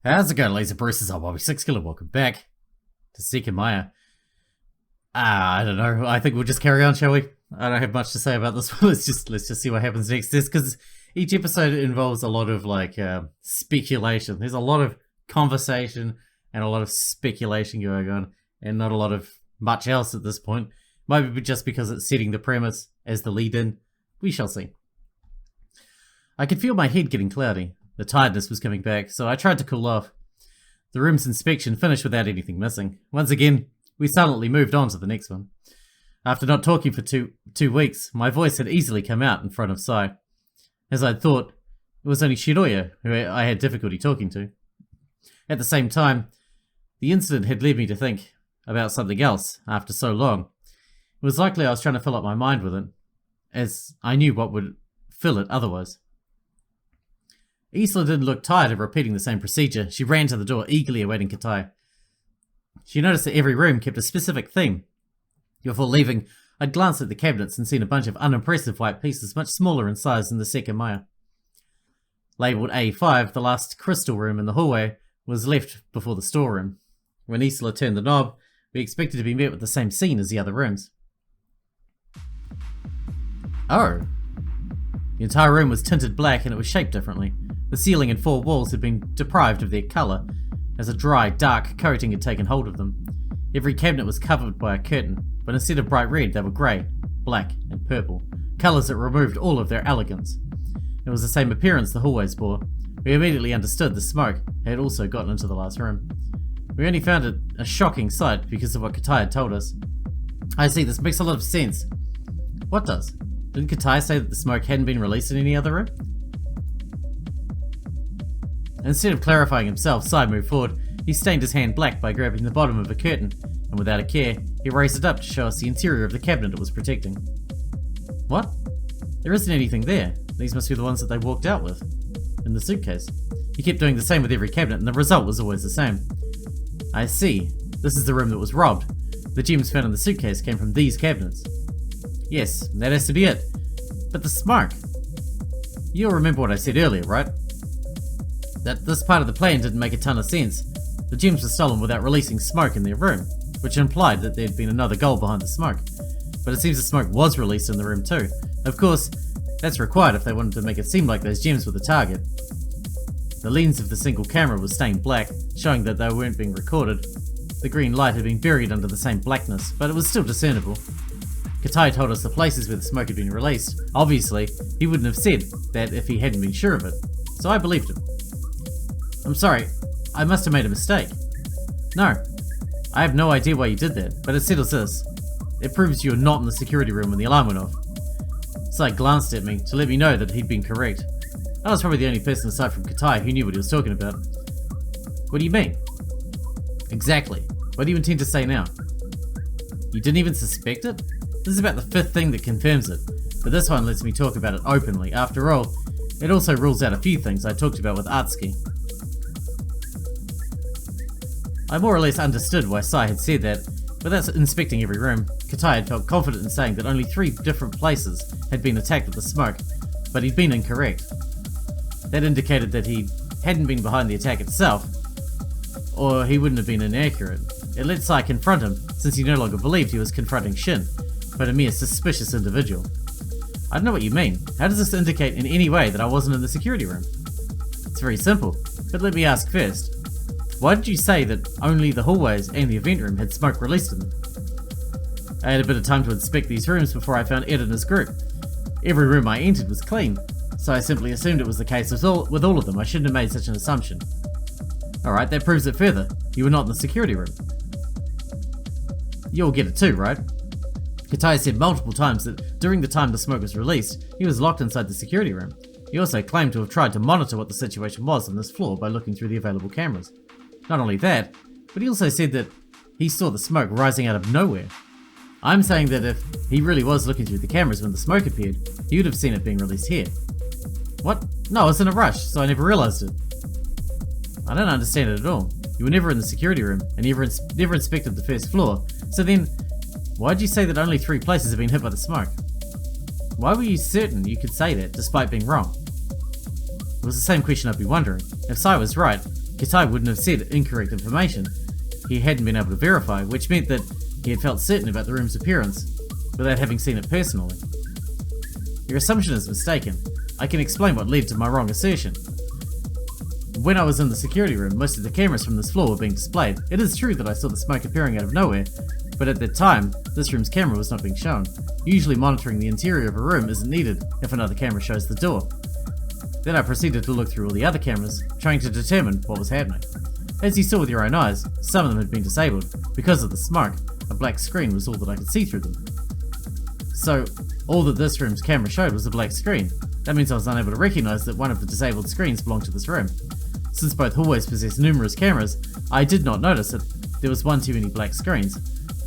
How's it going, Laser Bruces? I'm Bobby Sixkilla. Welcome back to Sekimeiya. I don't know. I think we'll just carry on, shall we? I don't have much to say about this one. Let's just see what happens next. Because each episode involves a lot of speculation. There's a lot of conversation and a lot of speculation going on, and not a lot of much else at this point. Might be just because it's setting the premise as the lead-in. We shall see. I could feel my head getting cloudy. The tiredness was coming back, so I tried to cool off. The room's inspection finished without anything missing. Once again, we silently moved on to the next one. After not talking for two weeks, my voice had easily come out in front of Sai. As I'd thought, it was only Shiroya who I had difficulty talking to. At the same time, the incident had led me to think about something else after so long. It was likely I was trying to fill up my mind with it, as I knew what would fill it otherwise. Isla didn't look tired of repeating the same procedure. She ran to the door, eagerly awaiting Katai. She noticed that every room kept a specific theme. Before leaving, I'd glanced at the cabinets and seen a bunch of unimpressive white pieces much smaller in size than the Sekimeiya. Labelled A5, the last crystal room in the hallway was left before the storeroom. When Isla turned the knob, we expected to be met with the same scene as the other rooms. Oh. The entire room was tinted black and it was shaped differently. The ceiling and four walls had been deprived of their colour, as a dry, dark coating had taken hold of them. Every cabinet was covered by a curtain, but instead of bright red, they were grey, black, and purple, colours that removed all of their elegance. It was the same appearance the hallways bore. We immediately understood the smoke had also gotten into the last room. We only found it a shocking sight because of what Katai had told us. I see, this makes a lot of sense. What does? Didn't Katai say that the smoke hadn't been released in any other room? Instead of clarifying himself, Sai moved forward. He stained his hand black by grabbing the bottom of a curtain, and without a care, he raised it up to show us the interior of the cabinet it was protecting. What? There isn't anything there. These must be the ones that they walked out with. In the suitcase. He kept doing the same with every cabinet, and the result was always the same. I see. This is the room that was robbed. The gems found in the suitcase came from these cabinets. Yes, that has to be it. But the smoke. You'll remember what I said earlier, right? That this part of the plan didn't make a ton of sense. The gems were stolen without releasing smoke in their room, which implied that there'd been another goal behind the smoke. But it seems the smoke was released in the room too. Of course, that's required if they wanted to make it seem like those gems were the target. The lens of the single camera was stained black, showing that they weren't being recorded. The green light had been buried under the same blackness, but it was still discernible. Katai told us the places where the smoke had been released. Obviously, he wouldn't have said that if he hadn't been sure of it, so I believed him. I'm sorry, I must have made a mistake. No, I have no idea why you did that, but it settles this. It proves you're not in the security room when the alarm went off. Sai glanced at me to let me know that he'd been correct. I was probably the only person aside from Katai who knew what he was talking about. What do you mean? Exactly. What do you intend to say now? You didn't even suspect it? This is about the fifth thing that confirms it, but this one lets me talk about it openly. After all, it also rules out a few things I talked about with Atsuki. I more or less understood why Sai had said that. Without inspecting every room, Katai had felt confident in saying that only 3 different places had been attacked with the smoke, but he'd been incorrect. That indicated that he hadn't been behind the attack itself, or he wouldn't have been inaccurate. It let Sai confront him, since he no longer believed he was confronting Shin, but a mere suspicious individual. I don't know what you mean. How does this indicate in any way that I wasn't in the security room? It's very simple, but let me ask first. Why did you say that only the hallways and the event room had smoke released in them? I had a bit of time to inspect these rooms before I found Ed and his group. Every room I entered was clean, so I simply assumed it was the case with all of them. I shouldn't have made such an assumption. Alright, that proves it further. You were not in the security room. You'll get it too, right? Katai said multiple times that during the time the smoke was released, he was locked inside the security room. He also claimed to have tried to monitor what the situation was on this floor by looking through the available cameras. Not only that, but he also said that he saw the smoke rising out of nowhere. I'm saying that if he really was looking through the cameras when the smoke appeared, he would have seen it being released here. What? No, I was in a rush, so I never realized it. I don't understand it at all. You were never in the security room, and never inspected the first floor, so then, why'd you say that only 3 places have been hit by the smoke? Why were you certain you could say that, despite being wrong? It was the same question I'd be wondering. If Sai was right, Katai wouldn't have said incorrect information he hadn't been able to verify, which meant that he had felt certain about the room's appearance, without having seen it personally. Your assumption is mistaken. I can explain what led to my wrong assertion. When I was in the security room, most of the cameras from this floor were being displayed. It is true that I saw the smoke appearing out of nowhere, but at that time, this room's camera was not being shown. Usually monitoring the interior of a room isn't needed if another camera shows the door. Then I proceeded to look through all the other cameras, trying to determine what was happening. As you saw with your own eyes, some of them had been disabled. Because of the smoke, a black screen was all that I could see through them. So, all that this room's camera showed was a black screen. That means I was unable to recognize that one of the disabled screens belonged to this room. Since both hallways possess numerous cameras, I did not notice that there was one too many black screens.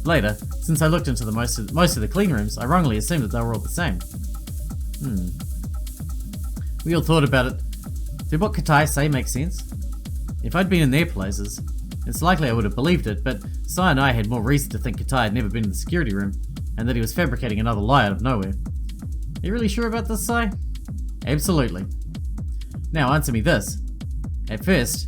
Later, since I looked into most of the clean rooms, I wrongly assumed that they were all the same. We all thought about it. Did what Katai say make sense? If I'd been in their places, it's likely I would have believed it, but Sai and I had more reason to think Katai had never been in the security room, and that he was fabricating another lie out of nowhere. Are you really sure about this, Sai? Absolutely. Now answer me this. At first,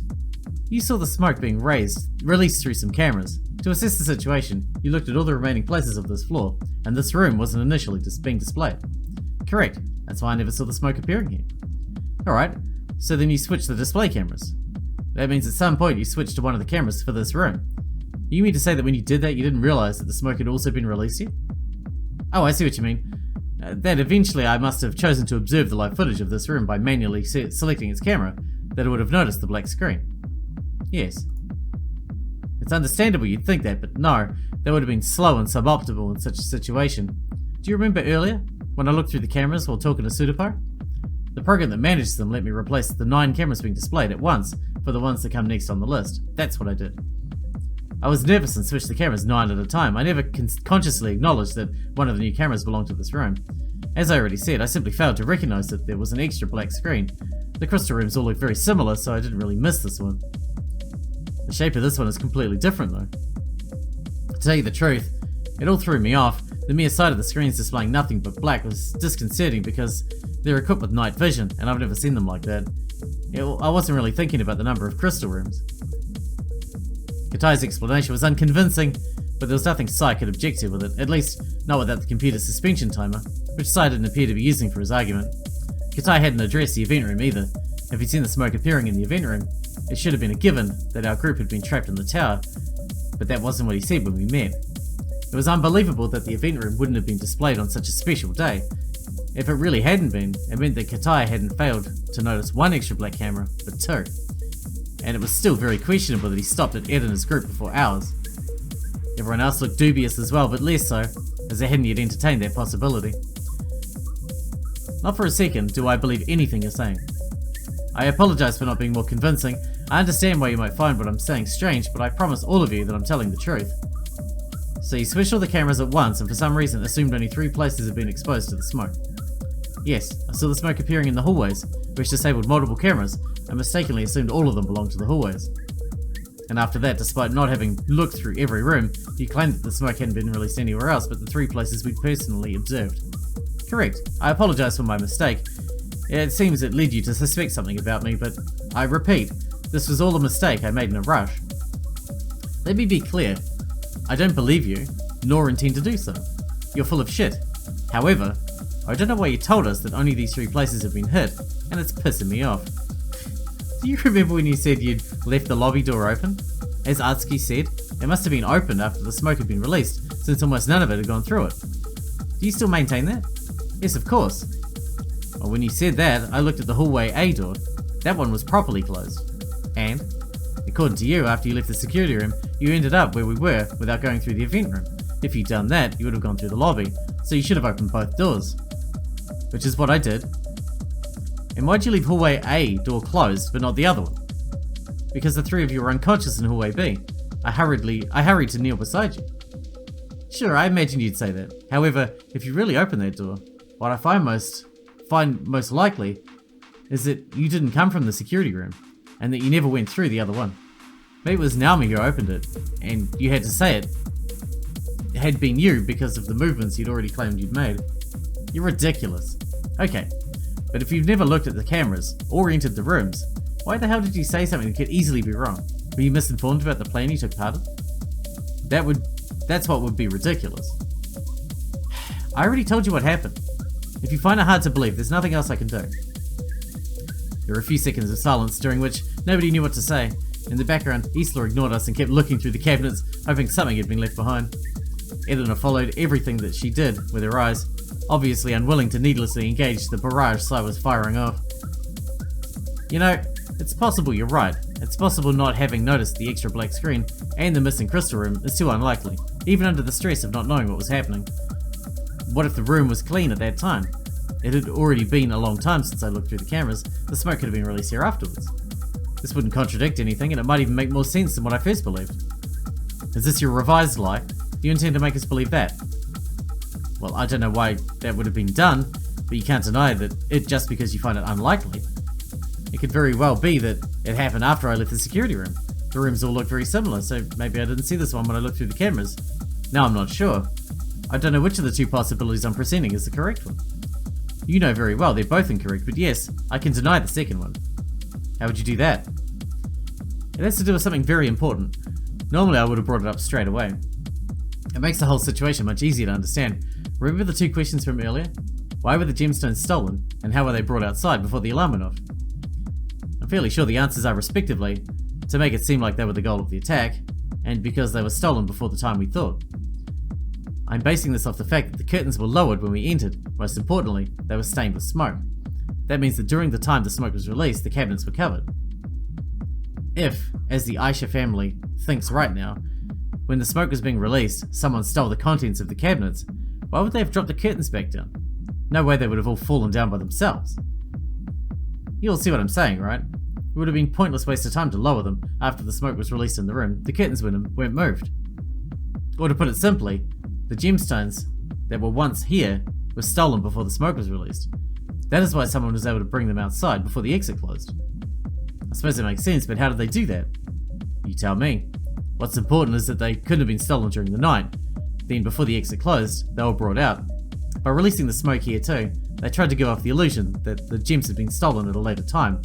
you saw the smoke being released through some cameras. To assess the situation, you looked at all the remaining places of this floor, and this room wasn't initially being displayed. Correct, that's why I never saw the smoke appearing here. Alright, so then you switched the display cameras. That means at some point you switched to one of the cameras for this room. You mean to say that when you did that you didn't realize that the smoke had also been released here? Oh, I see what you mean. That eventually I must have chosen to observe the live footage of this room by manually selecting its camera, that it would have noticed the black screen. Yes. It's understandable you'd think that, but no, that would have been slow and suboptimal in such a situation. Do you remember earlier, when I looked through the cameras while talking to Suitcase? The program that manages them let me replace the 9 cameras being displayed at once for the ones that come next on the list. That's what I did. I was nervous and switched the cameras 9 at a time. I never consciously acknowledged that one of the new cameras belonged to this room. As I already said, I simply failed to recognize that there was an extra black screen. The crystal rooms all look very similar, so I didn't really miss this one. The shape of this one is completely different though. To tell you the truth, it all threw me off. The mere sight of the screens displaying nothing but black was disconcerting because they're equipped with night vision, and I've never seen them like that. I wasn't really thinking about the number of crystal rooms. Katai's explanation was unconvincing, but there was nothing Sai could object to with it, at least not without the computer suspension timer, which Sai didn't appear to be using for his argument. Katai hadn't addressed the event room either. If he'd seen the smoke appearing in the event room, it should have been a given that our group had been trapped in the tower, but that wasn't what he said when we met. It was unbelievable that the event room wouldn't have been displayed on such a special day. If it really hadn't been, it meant that Katai hadn't failed to notice one extra black camera, but 2. And it was still very questionable that he stopped at Ed and his group before ours. Everyone else looked dubious as well, but less so, as they hadn't yet entertained that possibility. Not for a second do I believe anything you're saying. I apologize for not being more convincing. I understand why you might find what I'm saying strange, but I promise all of you that I'm telling the truth. So you switched all the cameras at once and for some reason assumed only 3 places had been exposed to the smoke. Yes, I saw the smoke appearing in the hallways, which disabled multiple cameras, and mistakenly assumed all of them belonged to the hallways. And after that, despite not having looked through every room, you claimed that the smoke hadn't been released anywhere else but the 3 places we'd personally observed. Correct. I apologize for my mistake. It seems it led you to suspect something about me, but I repeat, this was all a mistake I made in a rush. Let me be clear. I don't believe you, nor intend to do so. You're full of shit. However, I don't know why you told us that only these 3 places have been hit, and it's pissing me off. Do you remember when you said you'd left the lobby door open? As Atsuki said, it must have been opened after the smoke had been released, since almost none of it had gone through it. Do you still maintain that? Yes, of course. Well, when you said that, I looked at the hallway A door. That one was properly closed. And, according to you, after you left the security room, you ended up where we were without going through the event room. If you'd done that, you would have gone through the lobby, so you should have opened both doors. Which is what I did. And why'd you leave hallway A door closed, but not the other one? Because the 3 of you were unconscious in hallway B. I hurried to kneel beside you. Sure, I imagined you'd say that. However, if you really opened that door, what I find most likely is that you didn't come from the security room, and that you never went through the other one. Maybe it was Naomi who opened it, and you had to say it had been you because of the movements you'd already claimed you'd made. You're ridiculous. Okay, but if you've never looked at the cameras, or entered the rooms, Why the hell did you say something that could easily be wrong? Were you misinformed about the plan you took part in? That's what would be ridiculous. I already told you what happened. If you find it hard to believe, there's nothing else I can do. There were a few seconds of silence, during which nobody knew what to say. In the background, Isla ignored us and kept looking through the cabinets, hoping something had been left behind. Edina followed everything that she did with her eyes, obviously unwilling to needlessly engage the barrage Sai was firing off. You know, it's possible you're right. It's possible not having noticed the extra black screen and the missing crystal room is too unlikely, even under the stress of not knowing what was happening. What if the room was clean at that time? It had already been a long time since I looked through the cameras. The smoke could have been released here afterwards. This wouldn't contradict anything, and it might even make more sense than what I first believed. Is this your revised lie? Do you intend to make us believe that? Well, I don't know why that would have been done, but you can't deny that it just because you find it unlikely. It could very well be that it happened after I left the security room. The rooms all look very similar, so maybe I didn't see this one when I looked through the cameras. Now I'm not sure. I don't know which of the two possibilities I'm presenting is the correct one. You know very well they're both incorrect, but yes, I can deny the second one. How would you do that? It has to do with something very important. Normally I would have brought it up straight away. It makes the whole situation much easier to understand. Remember the two questions from earlier? Why were the gemstones stolen, and how were they brought outside before the alarm went off? I'm fairly sure the answers are respectively, to make it seem like they were the goal of the attack, and because they were stolen before the time we thought. I'm basing this off the fact that the curtains were lowered when we entered. Most importantly, they were stained with smoke. That means that during the time the smoke was released, the cabinets were covered. If, as the Ashiya family thinks right now, when the smoke was being released, someone stole the contents of the cabinets, why would they have dropped the curtains back down? No way they would have all fallen down by themselves. You'll see what I'm saying, right? It would have been a pointless waste of time to lower them after the smoke was released in the room. The curtains weren't moved. Or to put it simply, the gemstones that were once here were stolen before the smoke was released. That is why someone was able to bring them outside before the exit closed. I suppose it makes sense, but how did they do that? You tell me. What's important is that they couldn't have been stolen during the night. Then before the exit closed, they were brought out. By releasing the smoke here too, they tried to give off the illusion that the gems had been stolen at a later time,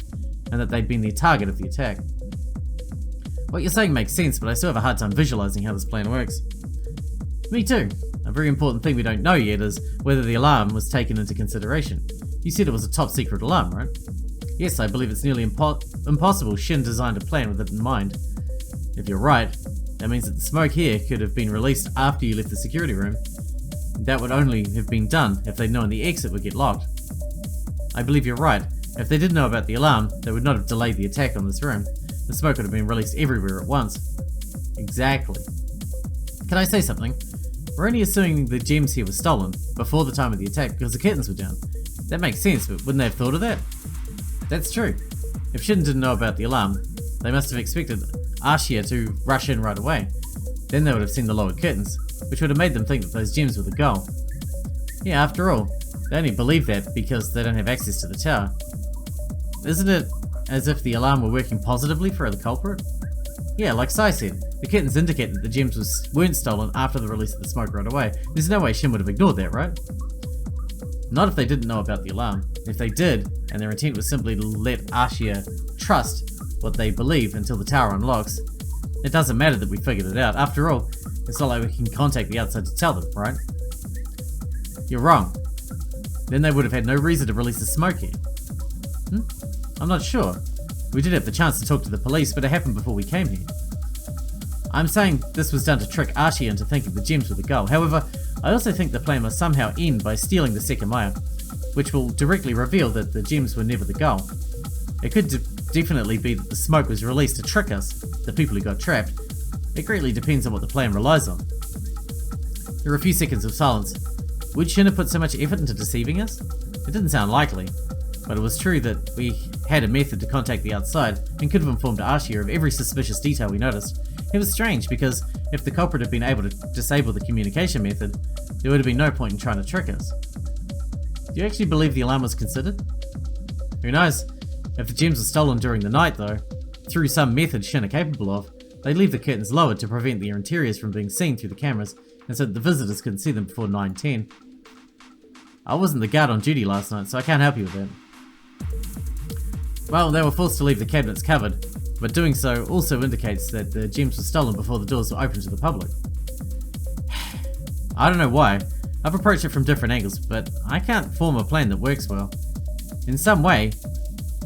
and that they'd been the target of the attack. What you're saying makes sense, but I still have a hard time visualizing how this plan works. Me too. A very important thing we don't know yet is whether the alarm was taken into consideration. You said it was a top secret alarm, right? Yes, I believe it's nearly impossible Shin designed a plan with it in mind. If you're right, that means that the smoke here could have been released after you left the security room. That would only have been done if they'd known the exit would get locked. I believe you're right. If they did know about the alarm, they would not have delayed the attack on this room. The smoke would have been released everywhere at once. Exactly. Can I say something? We're only assuming the gems here were stolen before the time of the attack because the curtains were down. That makes sense, but wouldn't they have thought of that? That's true. If Shin didn't know about the alarm, they must have expected Ashiya to rush in right away. Then they would have seen the lowered curtains, which would have made them think that those gems were the goal. Yeah, after all, they only believe that because they don't have access to the tower. Isn't it as if the alarm were working positively for the culprit? Yeah, like Sai said, the curtains indicate that the gems weren't stolen after the release of the smoke right away. There's no way Shin would have ignored that, right? Not if they didn't know about the alarm. If they did, and their intent was simply to let Ashiya trust what they believe until the tower unlocks, it doesn't matter that we figured it out. After all, it's not like we can contact the outside to tell them, right? You're wrong. Then they would have had no reason to release the smoke here. I'm not sure. We did have the chance to talk to the police, but it happened before we came here. I'm saying this was done to trick Ashiya into thinking the gems were the goal. However, I also think the plan must somehow end by stealing the Sekimeiya, which will directly reveal that the gems were never the goal. It could definitely be that the smoke was released to trick us, the people who got trapped. It greatly depends on what the plan relies on. There were a few seconds of silence. Would Shin have put so much effort into deceiving us? It didn't sound likely, but it was true that we had a method to contact the outside and could have informed Ashiya of every suspicious detail we noticed. It was strange because if the culprit had been able to disable the communication method, there would have been no point in trying to trick us. Do you actually believe the alarm was considered? Who knows? If the gems were stolen during the night though, through some method Shin are capable of, they leave the curtains lowered to prevent their interiors from being seen through the cameras and so that the visitors couldn't see them before 9:10. I wasn't the guard on duty last night, so I can't help you with that. Well, they were forced to leave the cabinets covered, but doing so also indicates that the gems were stolen before the doors were opened to the public. I don't know why. I've approached it from different angles, but I can't form a plan that works well. In some way,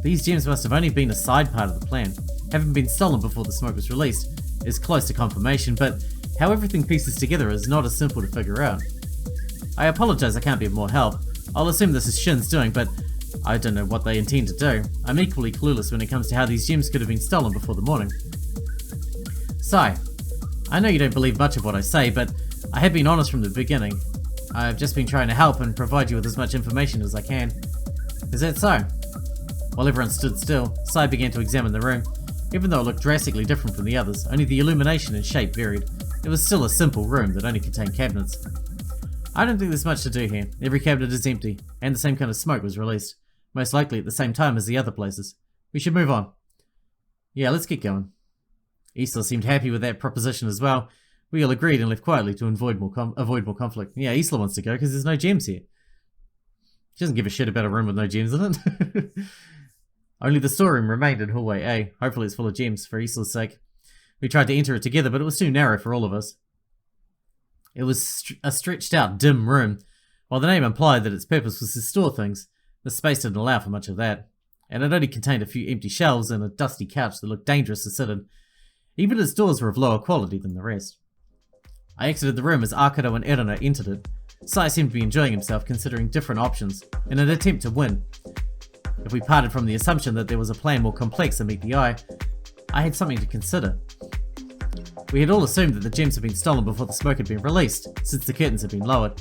these gems must have only been a side part of the plan. Having been stolen before the smoke was released is close to confirmation, but how everything pieces together is not as simple to figure out. I apologize I can't be of more help. I'll assume this is Shin's doing, but I don't know what they intend to do. I'm equally clueless when it comes to how these gems could have been stolen before the morning. Sai, I know you don't believe much of what I say, but I have been honest from the beginning. I've just been trying to help and provide you with as much information as I can. Is that so? While everyone stood still, Sai began to examine the room. Even though it looked drastically different from the others, only the illumination and shape varied. It was still a simple room that only contained cabinets. I don't think there's much to do here. Every cabinet is empty, and the same kind of smoke was released. Most likely at the same time as the other places. We should move on. Yeah, let's get going. Isla seemed happy with that proposition as well. We all agreed and left quietly to avoid more conflict. Yeah, Isla wants to go because there's no gems here. She doesn't give a shit about a room with no gems in it. Only the storeroom remained in hallway A. Hopefully it's full of gems for Isla's sake. We tried to enter it together, but it was too narrow for all of us. It was a stretched out, dim room. While the name implied that its purpose was to store things, the space didn't allow for much of that. And it only contained a few empty shelves and a dusty couch that looked dangerous to sit in. Even its doors were of lower quality than the rest. I exited the room as Arcado and Erina entered it. Sai seemed to be enjoying himself, considering different options, in an attempt to win. If we parted from the assumption that there was a plan more complex than meet the eye, I had something to consider. We had all assumed that the gems had been stolen before the smoke had been released, since the curtains had been lowered.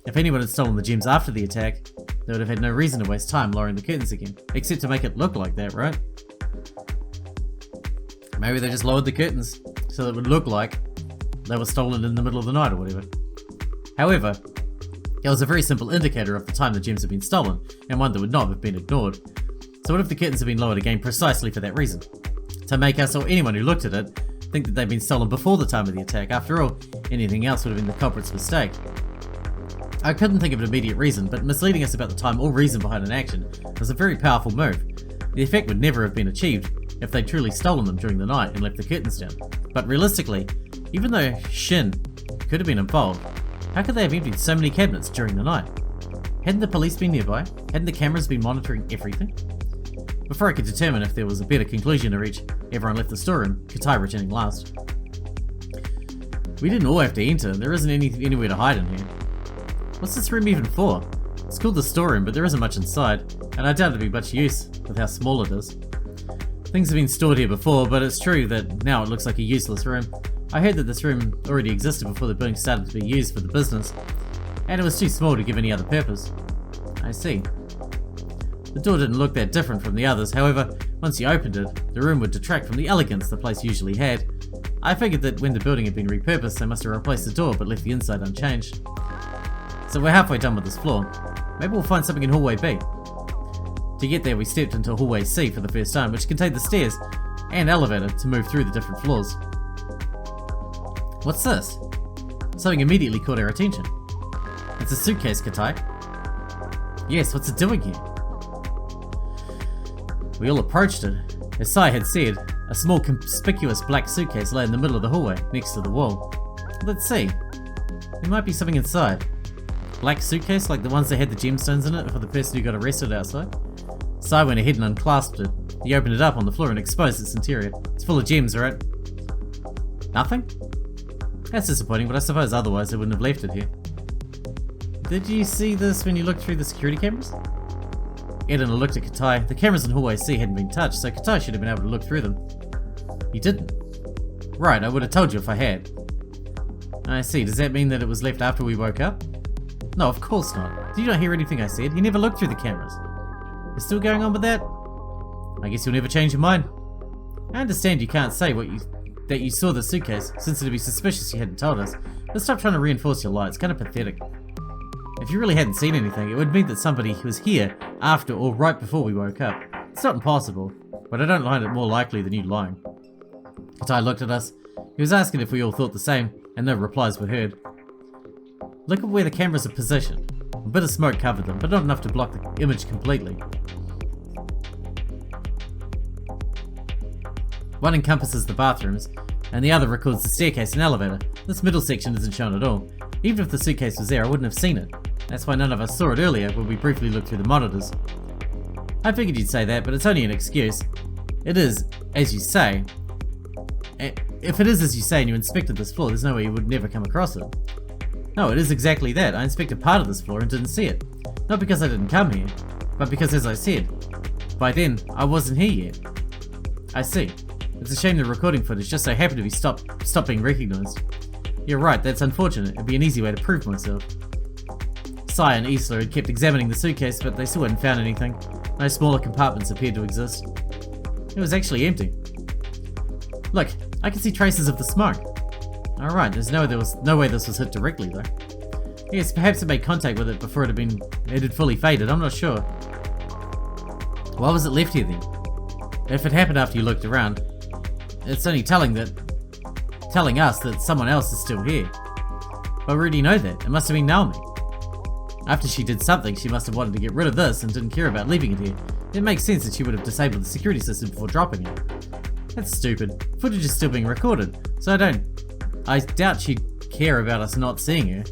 If anyone had stolen the gems after the attack, they would have had no reason to waste time lowering the curtains again, except to make it look like that, right? Maybe they just lowered the curtains, so it would look like they were stolen in the middle of the night or whatever. However, it was a very simple indicator of the time the gems had been stolen, and one that would not have been ignored. So what if the curtains had been lowered again precisely for that reason? To make us or anyone who looked at it think that they'd been stolen before the time of the attack. After all, anything else would have been the culprit's mistake. I couldn't think of an immediate reason, but misleading us about the time or reason behind an action was a very powerful move. The effect would never have been achieved if they'd truly stolen them during the night and left the curtains down. But realistically, even though Shin could have been involved, how could they have emptied so many cabinets during the night? Hadn't the police been nearby? Hadn't the cameras been monitoring everything? Before I could determine if there was a better conclusion to reach, everyone left the storeroom, Katai returning last. We didn't all have to enter, there isn't anywhere to hide in here. What's this room even for? It's called the storeroom, but there isn't much inside, and I doubt it'd be much use with how small it is. Things have been stored here before, but it's true that now it looks like a useless room. I heard that this room already existed before the building started to be used for the business, and it was too small to give any other purpose. I see. The door didn't look that different from the others, however, once you opened it, the room would detract from the elegance the place usually had. I figured that when the building had been repurposed, they must have replaced the door but left the inside unchanged. So we're halfway done with this floor. Maybe we'll find something in hallway B. To get there, we stepped into hallway C for the first time, which contained the stairs and elevator to move through the different floors. What's this? Something immediately caught our attention. It's a suitcase, Katai. Yes, what's it doing here? We all approached it. As Sai had said, a small conspicuous black suitcase lay in the middle of the hallway, next to the wall. Let's see. There might be something inside. Black suitcase like the ones that had the gemstones in it for the person who got arrested outside? Sai went ahead and unclasped it. He opened it up on the floor and exposed its interior. It's full of gems, right? Nothing? That's disappointing, but I suppose otherwise they wouldn't have left it here. Did you see this when you looked through the security cameras? Edina looked at Katai. The cameras in hallway C hadn't been touched, so Katai should have been able to look through them. You didn't? Right, I would have told you if I had. I see. Does that mean that it was left after we woke up? No, of course not. Did you not hear anything I said? You never looked through the cameras. You're still going on with that? I guess you'll never change your mind. I understand you can't say that you saw the suitcase, since it'd be suspicious you hadn't told us. But stop trying to reinforce your lie. It's kind of pathetic. If you really hadn't seen anything, it would mean that somebody was here after or right before we woke up. It's not impossible, but I don't find it more likely than you lying. Katai looked at us. He was asking if we all thought the same, and no replies were heard. Look at where the cameras are positioned. A bit of smoke covered them, but not enough to block the image completely. One encompasses the bathrooms, and the other records the staircase and elevator. This middle section isn't shown at all. Even if the suitcase was there, I wouldn't have seen it. That's why none of us saw it earlier when we briefly looked through the monitors. I figured you'd say that, but it's only an excuse. It is, as you say. If it is as you say and you inspected this floor, there's no way you would never come across it. No, it is exactly that. I inspected part of this floor and didn't see it. Not because I didn't come here, but because, as I said, by then, I wasn't here yet. I see. It's a shame the recording footage just so happened to be stopped being recognised. You're right, that's unfortunate. It'd be an easy way to prove myself. Sai and Isla had kept examining the suitcase, but they still hadn't found anything. No smaller compartments appeared to exist. It was actually empty. Look, I can see traces of the smoke. Alright, there was no way this was hit directly though. Yes, perhaps it made contact with it before it had fully faded, I'm not sure. Why was it left here then? If it happened after you looked around, it's only telling us that someone else is still here. But we already know that. It must have been Naomi. After she did something, she must have wanted to get rid of this and didn't care about leaving it here. It makes sense that she would have disabled the security system before dropping it. That's stupid. Footage is still being recorded, so I doubt she'd care about us not seeing her.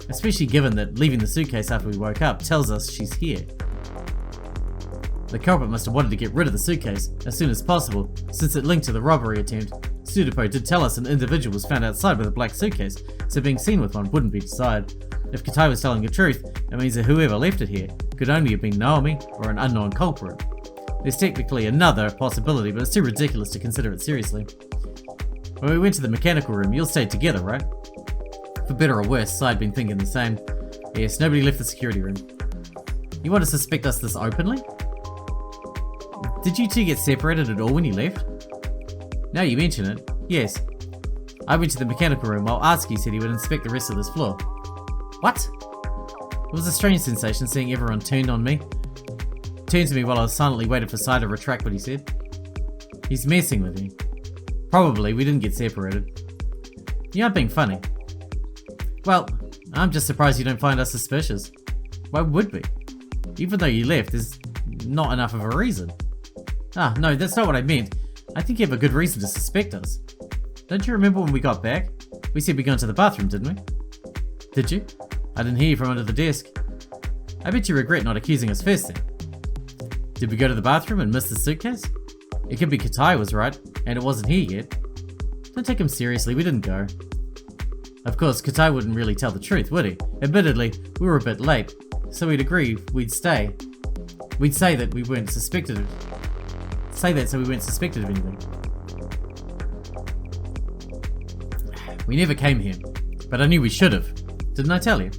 Especially given that leaving the suitcase after we woke up tells us she's here. The culprit must have wanted to get rid of the suitcase as soon as possible, since it linked to the robbery attempt. Suitcase did tell us an individual was found outside with a black suitcase, so being seen with one wouldn't be desired. If Katai was telling the truth, it means that whoever left it here could only have been Naomi or an unknown culprit. There's technically another possibility, but it's too ridiculous to consider it seriously. When we went to the mechanical room, you all stayed together, right? For better or worse, I'd been thinking the same. Yes, nobody left the security room. You want to suspect us this openly? Did you two get separated at all when you left? Now you mention it, yes. I went to the mechanical room while Arski said he would inspect the rest of this floor. What? It was a strange sensation seeing everyone turned on me. Turned to me while I was silently waiting for Sai to retract what he said. He's messing with me. Probably, we didn't get separated. You aren't being funny. Well, I'm just surprised you don't find us suspicious. Why would we? Even though you left, there's not enough of a reason. Ah, no, that's not what I meant. I think you have a good reason to suspect us. Don't you remember when we got back? We said we'd go into the bathroom, didn't we? Did you? I didn't hear you from under the desk. I bet you regret not accusing us first then. Did we go to the bathroom and miss the suitcase? It could be Katai was right, and it wasn't here yet. Don't take him seriously, we didn't go. Of course, Katai wouldn't really tell the truth, would he? Admittedly, we were a bit late, so we'd agree we'd stay. We'd say that we weren't suspected of... Say that so we weren't suspected of anything. We never came here, but I knew we should have. Didn't I tell you?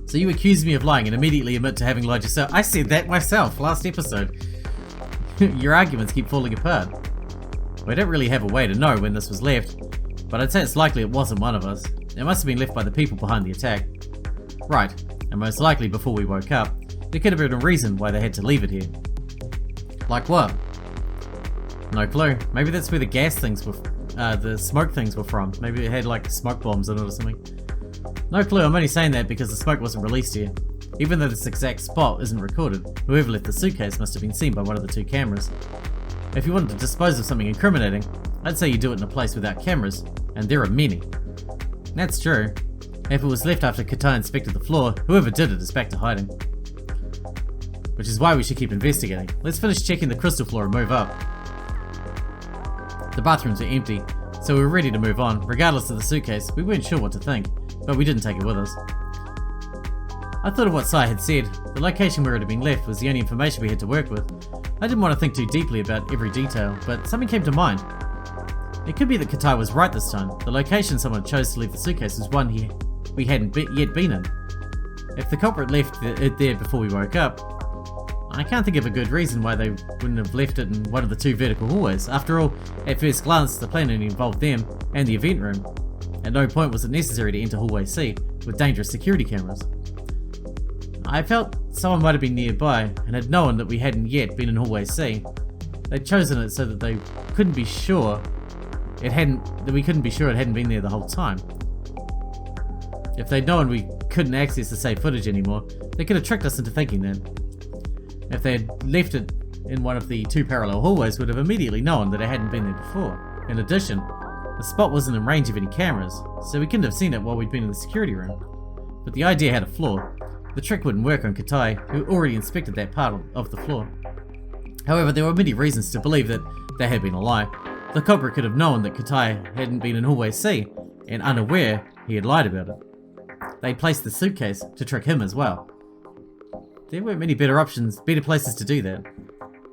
So you accused me of lying and immediately admit to having lied yourself. I said that myself last episode. Your arguments keep falling apart. We don't really have a way to know when this was left, but I'd say it's likely it wasn't one of us. It must have been left by the people behind the attack. Right, and most likely before we woke up. There could have been a reason why they had to leave it here. Like what? No clue. Maybe that's where the gas things were, the smoke things were from. Maybe it had like smoke bombs in it or something. No clue, I'm only saying that because the smoke wasn't released here. Even though this exact spot isn't recorded, whoever left the suitcase must have been seen by one of the two cameras. If you wanted to dispose of something incriminating, I'd say you do it in a place without cameras, and there are many. That's true. If it was left after Katai inspected the floor, whoever did it is back to hiding. Which is why we should keep investigating. Let's finish checking the crystal floor and move up. The bathrooms were empty, so we were ready to move on. Regardless of the suitcase, we weren't sure what to think, but we didn't take it with us. I thought of what Sai had said. The location where it had been left was the only information we had to work with. I didn't want to think too deeply about every detail, but something came to mind. It could be that Katai was right this time. The location someone chose to leave the suitcase was one we hadn't yet been in. If the culprit left it there before we woke up, I can't think of a good reason why they wouldn't have left it in one of the two vertical hallways. After all, at first glance, the plan only involved them and the event room. At no point was it necessary to enter hallway C with dangerous security cameras. I felt someone might have been nearby and had known that we hadn't yet been in hallway C. They'd chosen it so that we couldn't be sure it hadn't been there the whole time. If they'd known we couldn't access the safe footage anymore, they could have tricked us into thinking that. If they had left it in one of the 2 parallel hallways would have immediately known that it hadn't been there before. In addition, the spot wasn't in range of any cameras, so we couldn't have seen it while we'd been in the security room. But the idea had a flaw. The trick wouldn't work on Katai, who already inspected that part of the floor. However, there were many reasons to believe that had been a lie. The culprit could have known that Katai hadn't been in hallway C, and unaware, he had lied about it. They placed the suitcase to trick him as well. There weren't many better places to do that.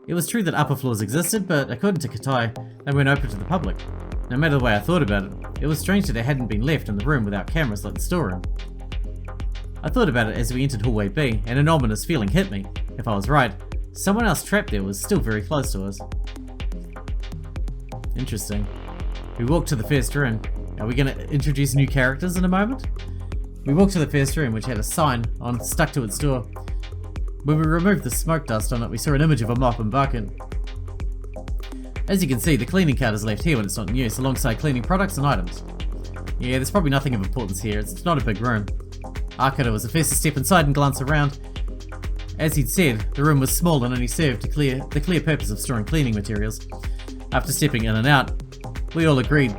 It was true that upper floors existed, but according to Katai, they weren't open to the public. No matter the way I thought about it, it was strange that it hadn't been left in the room without cameras like the storeroom. I thought about it as we entered hallway B, and an ominous feeling hit me. If I was right, someone else trapped there was still very close to us. Interesting. We walked to the first room. Are we going to introduce new characters in a moment? We walked to the first room, which had a sign stuck to its door. When we removed the smoke dust on it, we saw an image of a mop and bucket. As you can see, the cleaning card is left here when it's not in use, alongside cleaning products and items. Yeah, there's probably nothing of importance here. It's not a big room. Curator was the first to step inside and glance around. As he'd said, the room was small and only served to the clear purpose of storing cleaning materials. After stepping in and out, we all agreed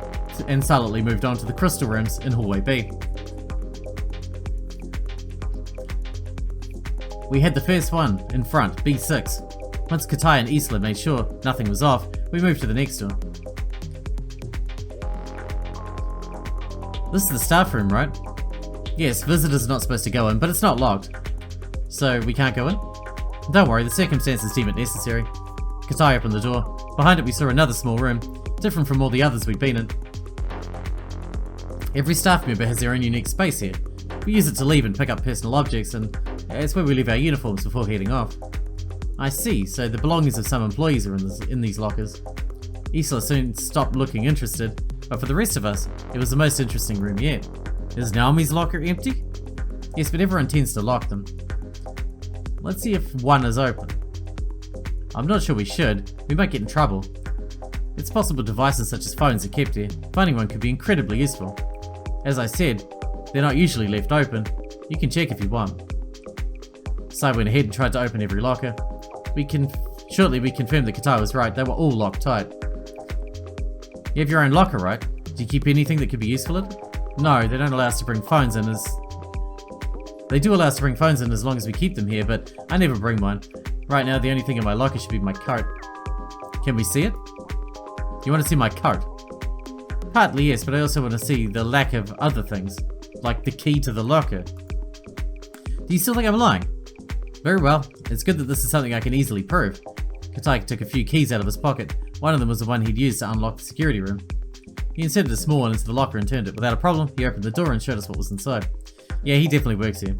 and silently moved on to the crystal rooms in hallway B. We had the first one in front, B6. Once Katai and Isla made sure nothing was off, we moved to the next door. This is the staff room, right? Yes, visitors are not supposed to go in, but it's not locked. So we can't go in? Don't worry, the circumstances deem it necessary. Katai opened the door. Behind it we saw another small room, different from all the others we'd been in. Every staff member has their own unique space here. We use it to leave and pick up personal objects, and it's where we leave our uniforms before heading off. I see, so the belongings of some employees are in these lockers. Isla soon stopped looking interested, but for the rest of us, it was the most interesting room yet. Is Naomi's locker empty? Yes, but everyone tends to lock them. Let's see if one is open. I'm not sure we should. We might get in trouble. It's possible devices such as phones are kept here. Finding one could be incredibly useful. As I said, they're not usually left open. You can check if you want. Sai went ahead and tried to open every locker. Shortly we confirmed that Katai was right. They were all locked tight. You have your own locker, right? Do you keep anything that could be useful in it? No, they don't allow us to bring phones in They do allow us to bring phones in as long as we keep them here, but I never bring mine. Right now, the only thing in my locker should be my coat. Can we see it? Do you want to see my coat? Partly yes, but I also want to see the lack of other things, like the key to the locker. Do you still think I'm lying? Very well, it's good that this is something I can easily prove. Katai took a few keys out of his pocket. One of them was the one he'd used to unlock the security room. He inserted a small one into the locker and turned it. Without a problem, he opened the door and showed us what was inside. Yeah, he definitely works here.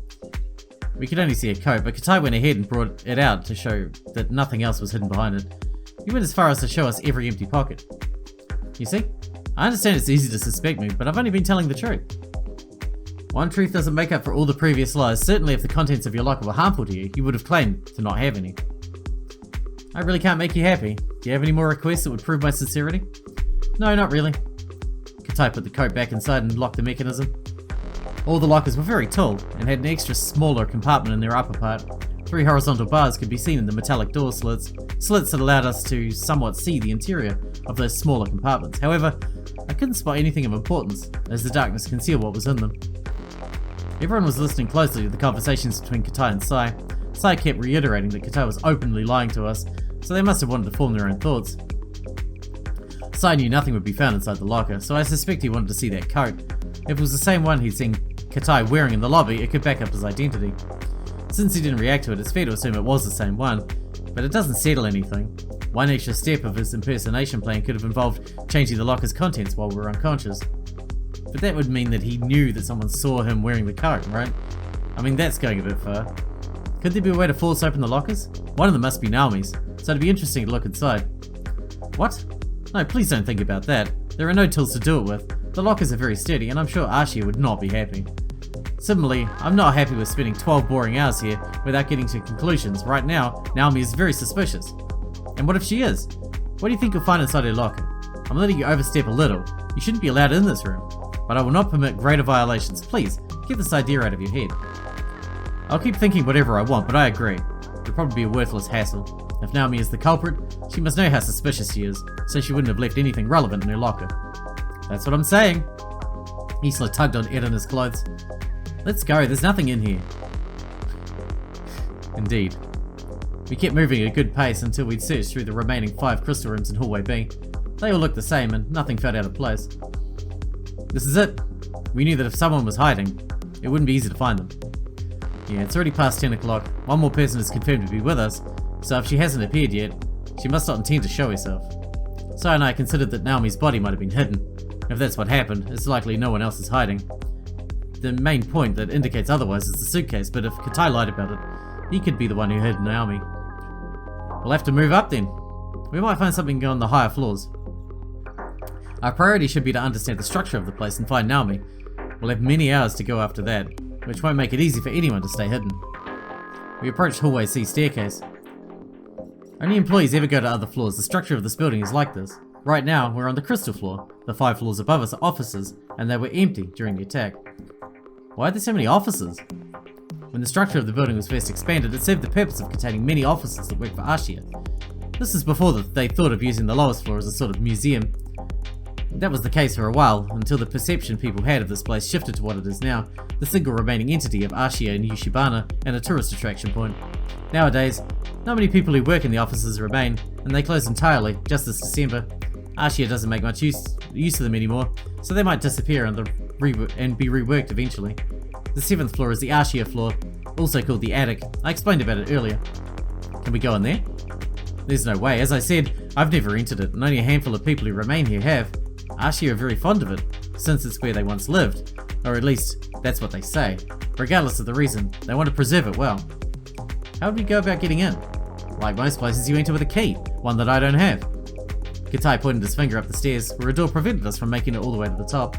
We could only see a coat, but Katai went ahead and brought it out to show that nothing else was hidden behind it. He went as far as to show us every empty pocket. You see? I understand it's easy to suspect me, but I've only been telling the truth. One truth doesn't make up for all the previous lies. Certainly if the contents of your locker were harmful to you, you would have claimed to not have any. I really can't make you happy. Do you have any more requests that would prove my sincerity? No, not really. Katai put the coat back inside and locked the mechanism. All the lockers were very tall and had an extra smaller compartment in their upper part. 3 horizontal bars could be seen in the metallic door slits that allowed us to somewhat see the interior of those smaller compartments. However, I couldn't spot anything of importance, as the darkness concealed what was in them. Everyone was listening closely to the conversations between Katai and Sai. Sai kept reiterating that Katai was openly lying to us, so they must have wanted to form their own thoughts. Sai knew nothing would be found inside the locker, so I suspect he wanted to see that coat. If it was the same one he'd seen Katai wearing in the lobby, it could back up his identity. Since he didn't react to it, it's fair to assume it was the same one, but it doesn't settle anything. One extra step of his impersonation plan could have involved changing the locker's contents while we were unconscious. But that would mean that he knew that someone saw him wearing the coat, right? I mean, that's going a bit far. Could there be a way to force open the lockers? One of them must be Naomi's, so it'd be interesting to look inside. What? No, please don't think about that. There are no tools to do it with. The lockers are very sturdy, and I'm sure Ashiya would not be happy. Similarly, I'm not happy with spending 12 boring hours here without getting to conclusions. Right now, Naomi is very suspicious. And what if she is? What do you think you'll find inside her locker? I'm letting you overstep a little. You shouldn't be allowed in this room. But I will not permit greater violations. Please, get this idea out of your head. I'll keep thinking whatever I want, but I agree. It'll probably be a worthless hassle. If Naomi is the culprit, she must know how suspicious she is, so she wouldn't have left anything relevant in her locker. That's what I'm saying. Isla tugged on Edina's clothes. Let's go, there's nothing in here. Indeed. We kept moving at a good pace until we'd searched through the remaining 5 crystal rooms in hallway B. They all looked the same and nothing felt out of place. This is it. We knew that if someone was hiding, it wouldn't be easy to find them. Yeah, it's already past 10 o'clock. One more person is confirmed to be with us, so if she hasn't appeared yet, she must not intend to show herself. Sai and I considered that Naomi's body might have been hidden. If that's what happened, it's likely no one else is hiding. The main point that indicates otherwise is the suitcase, but if Katai lied about it, he could be the one who hid Naomi. We'll have to move up then. We might find something on the higher floors. Our priority should be to understand the structure of the place and find Naomi. We'll have many hours to go after that, which won't make it easy for anyone to stay hidden. We approached hallway C's staircase. Only employees ever go to other floors. The structure of this building is like this. Right now, we're on the crystal floor. The 5 floors above us are offices, and they were empty during the attack. Why are there so many offices? When the structure of the building was first expanded, it served the purpose of containing many offices that worked for Ashiya. This is before they thought of using the lowest floor as a sort of museum. That was the case for a while, until the perception people had of this place shifted to what it is now, the single remaining entity of Ashiya and Yushibana, and a tourist attraction point. Nowadays, not many people who work in the offices remain, and they closed entirely just this December. Ashiya doesn't make much use of them anymore, so they might disappear and be reworked eventually. The 7th floor is the Ashiya floor, also called the attic. I explained about it earlier. Can we go in there? There's no way. As I said, I've never entered it, and only a handful of people who remain here have. Ashiya are very fond of it, since it's where they once lived, or at least, that's what they say. Regardless of the reason, they want to preserve it well. How would we go about getting in? Like most places, you enter with a key, one that I don't have. Katai pointed his finger up the stairs, where a door prevented us from making it all the way to the top.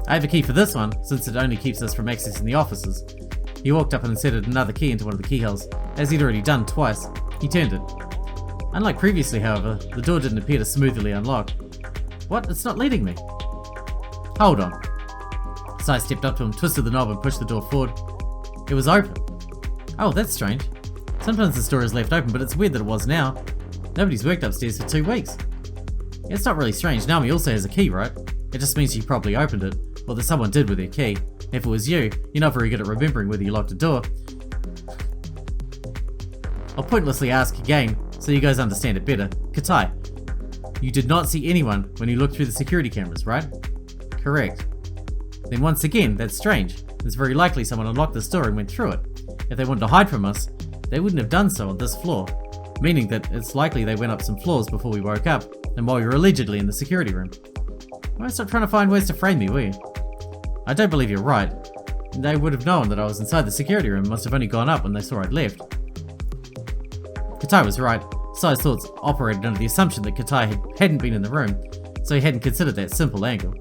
I have a key for this one, since it only keeps us from accessing the offices. He walked up and inserted another key into one of the keyholes. As he'd already done twice, he turned it. Unlike previously, however, the door didn't appear to smoothly unlock. What? It's not leading me. Hold on. Sai stepped up to him, twisted the knob and pushed the door forward. It was open. Oh, that's strange. Sometimes this door is left open, but it's weird that it was now. Nobody's worked upstairs for 2 weeks. Yeah, it's not really strange. Naomi also has a key, right? It just means she probably opened it, or that someone did with their key. If it was you, you're not very good at remembering whether you locked a door. I'll pointlessly ask again, so you guys understand it better. Katai, you did not see anyone when you looked through the security cameras, right? Correct. Then once again, that's strange. It's very likely someone unlocked this door and went through it. If they wanted to hide from us, they wouldn't have done so on this floor, meaning that it's likely they went up some floors before we woke up, and while we were allegedly in the security room. Why stop trying to find ways to frame me, will you? I don't believe you're right. They would have known that I was inside the security room and must have only gone up when they saw I'd left. Katai was right. Sai's thoughts operated under the assumption that Katai hadn't been in the room, so he hadn't considered that simple angle.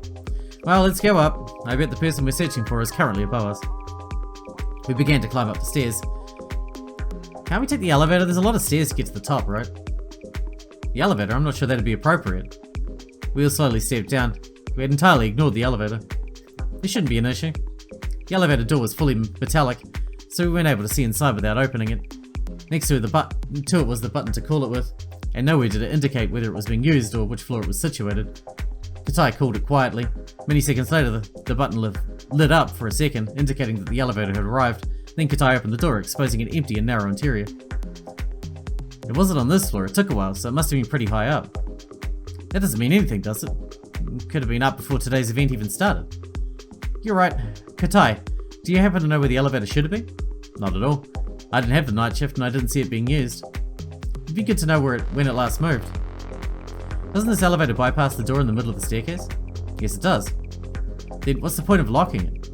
Well, let's go up. I bet the person we're searching for is currently above us. We began to climb up the stairs. Can't we take the elevator? There's a lot of stairs to get to the top, right? The elevator? I'm not sure that'd be appropriate. We all slowly stepped down. We had entirely ignored the elevator. This shouldn't be an issue. The elevator door was fully metallic, so we weren't able to see inside without opening it. Next to it was the button to call it with, and nowhere did it indicate whether it was being used or which floor it was situated. Katai called it quietly. Many seconds later, the button lit up for a second, indicating that the elevator had arrived. Then Katai opened the door, exposing an empty and narrow interior. It wasn't on this floor. It took a while, so it must have been pretty high up. That doesn't mean anything, does it? It could have been up before today's event even started. You're right. Katai, do you happen to know where the elevator should have been? Not at all. I didn't have the night shift and I didn't see it being used. It'd be good to know when it last moved. Doesn't this elevator bypass the door in the middle of the staircase? Yes, it does. Then what's the point of locking it?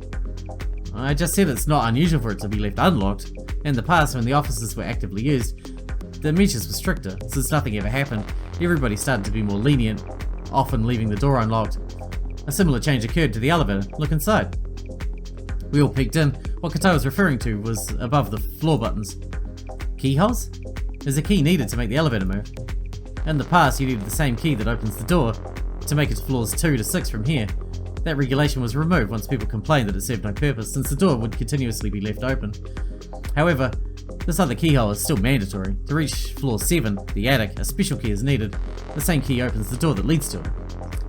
I just said it's not unusual for it to be left unlocked. In the past, when the offices were actively used, the measures were stricter. Since nothing ever happened, everybody started to be more lenient, often leaving the door unlocked. A similar change occurred to the elevator. Look inside. We all peeked in. What Katai was referring to was above the floor buttons. Keyholes? There's a key needed to make the elevator move. In the past, you needed the same key that opens the door to make it to floors 2 to 6 from here. That regulation was removed once people complained that it served no purpose, since the door would continuously be left open. However, This other keyhole is still mandatory. To reach floor 7, the attic, a special key is needed. The same key opens the door that leads to it.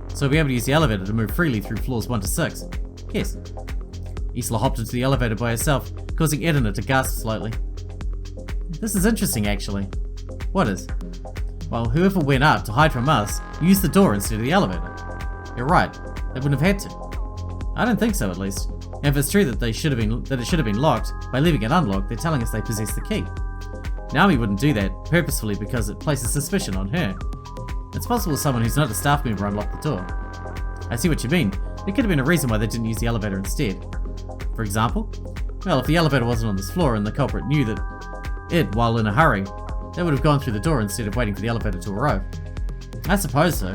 So we'll be able to use the elevator to move freely through floors 1 to 6. Yes. Isla hopped into the elevator by herself, causing Edna to gasp slightly. This is interesting, actually. What is? Well, whoever went up to hide from us used the door instead of the elevator. You're right, they wouldn't have had to. I don't think so, at least. And if it's true that it should have been locked, by leaving it unlocked, they're telling us they possess the key. Naomi wouldn't do that purposefully because it places suspicion on her. It's possible someone who's not a staff member unlocked the door. I see what you mean. There could have been a reason why they didn't use the elevator instead. For example? Well, if the elevator wasn't on this floor and the culprit knew that while in a hurry, they would have gone through the door instead of waiting for the elevator to arrive. I suppose so.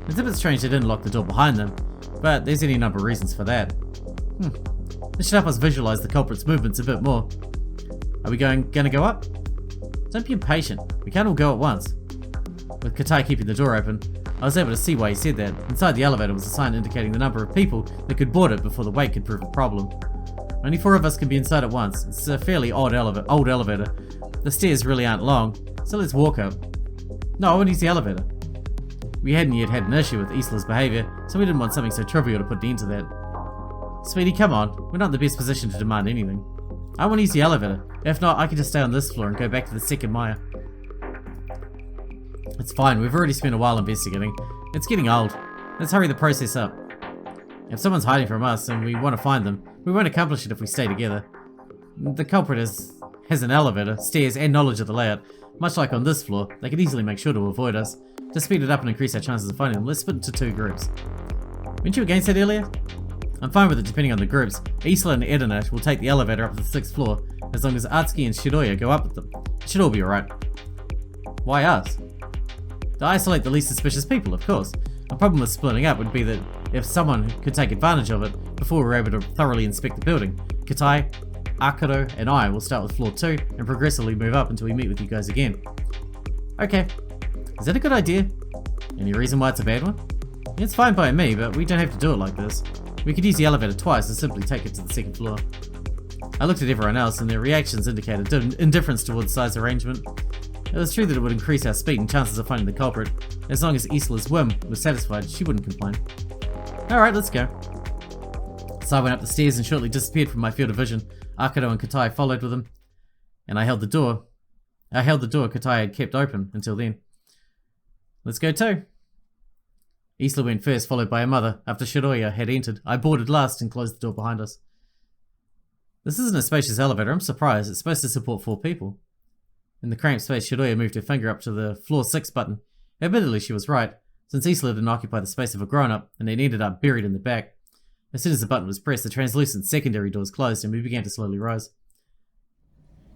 It's a bit strange they didn't lock the door behind them, but there's any number of reasons for that. This should help us visualize the culprit's movements a bit more. Are we gonna go up? Don't be impatient. We can't all go at once. With Katai keeping the door open, I was able to see why he said that. Inside the elevator was a sign indicating the number of people that could board it before the wait could prove a problem. Only 4 of us can be inside at once. It's a fairly old elevator. The stairs really aren't long, so let's walk up. No, I want to use the elevator. We hadn't yet had an issue with Isla's behaviour, so we didn't want something so trivial to put an end to that. Sweetie, come on. We're not in the best position to demand anything. I want to use the elevator. If not, I can just stay on this floor and go back to the Sekimeiya. It's fine, we've already spent a while investigating. It's getting old. Let's hurry the process up. If someone's hiding from us and we want to find them, we won't accomplish it if we stay together. The culprit has an elevator, stairs, and knowledge of the layout. Much like on this floor, they could easily make sure to avoid us. To speed it up and increase our chances of finding them, let's split into 2 groups. Weren't you against that earlier? I'm fine with it depending on the groups. Isla and Edna will take the elevator up to the 6th floor, as long as Atsuki and Shiroya go up with them. It should all be alright. Why us? To isolate the least suspicious people, of course. A problem with splitting up would be that if someone could take advantage of it before we're able to thoroughly inspect the building. Katai, Akado, and I will start with floor 2 and progressively move up until we meet with you guys again. Okay. Is that a good idea? Any reason why it's a bad one? It's fine by me, but we don't have to do it like this. We could use the elevator twice and simply take it to the 2nd floor. I looked at everyone else and their reactions indicated indifference towards size arrangement. It was true that it would increase our speed and chances of finding the culprit. As long as Isla's whim was satisfied, she wouldn't complain. Alright, let's go. So I went up the stairs and shortly disappeared from my field of vision. Akado and Katai followed with him, and I held the door Katai had kept open until then. Let's go too. Isla went first, followed by her mother. After Shiroya had entered, I boarded last and closed the door behind us. This isn't a spacious elevator, I'm surprised. It's supposed to support 4 people. In the cramped space, Shiroya moved her finger up to the floor 6 button. Admittedly, she was right, since Isla didn't occupy the space of a grown-up, and it ended up buried in the back. As soon as the button was pressed, the translucent secondary doors closed, and we began to slowly rise.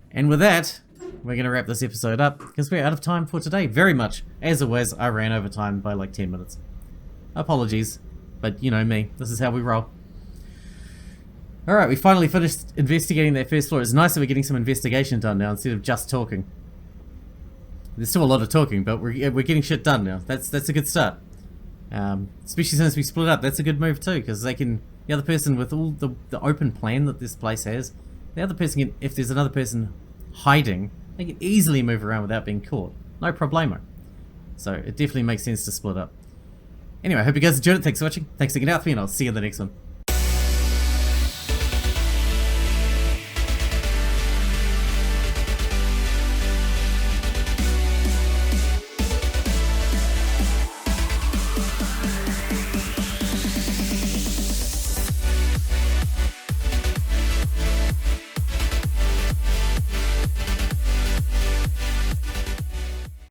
And with that, we're going to wrap this episode up, because we're out of time for today. Very much. As always, I ran over time by like 10 minutes. Apologies, but you know me, this is how we roll. Alright, we finally finished investigating that first floor. It's nice that we're getting some investigation done now instead of just talking. There's still a lot of talking, but we're getting shit done now. That's a good start. Especially since we split up, that's a good move too, because the other person with all the open plan that this place has, the other person can, if there's another person hiding, they can easily move around without being caught. No problemo. So it definitely makes sense to split up. Anyway, I hope you guys enjoyed it. Thanks for watching. Thanks for hanging out with me, and I'll see you in the next one.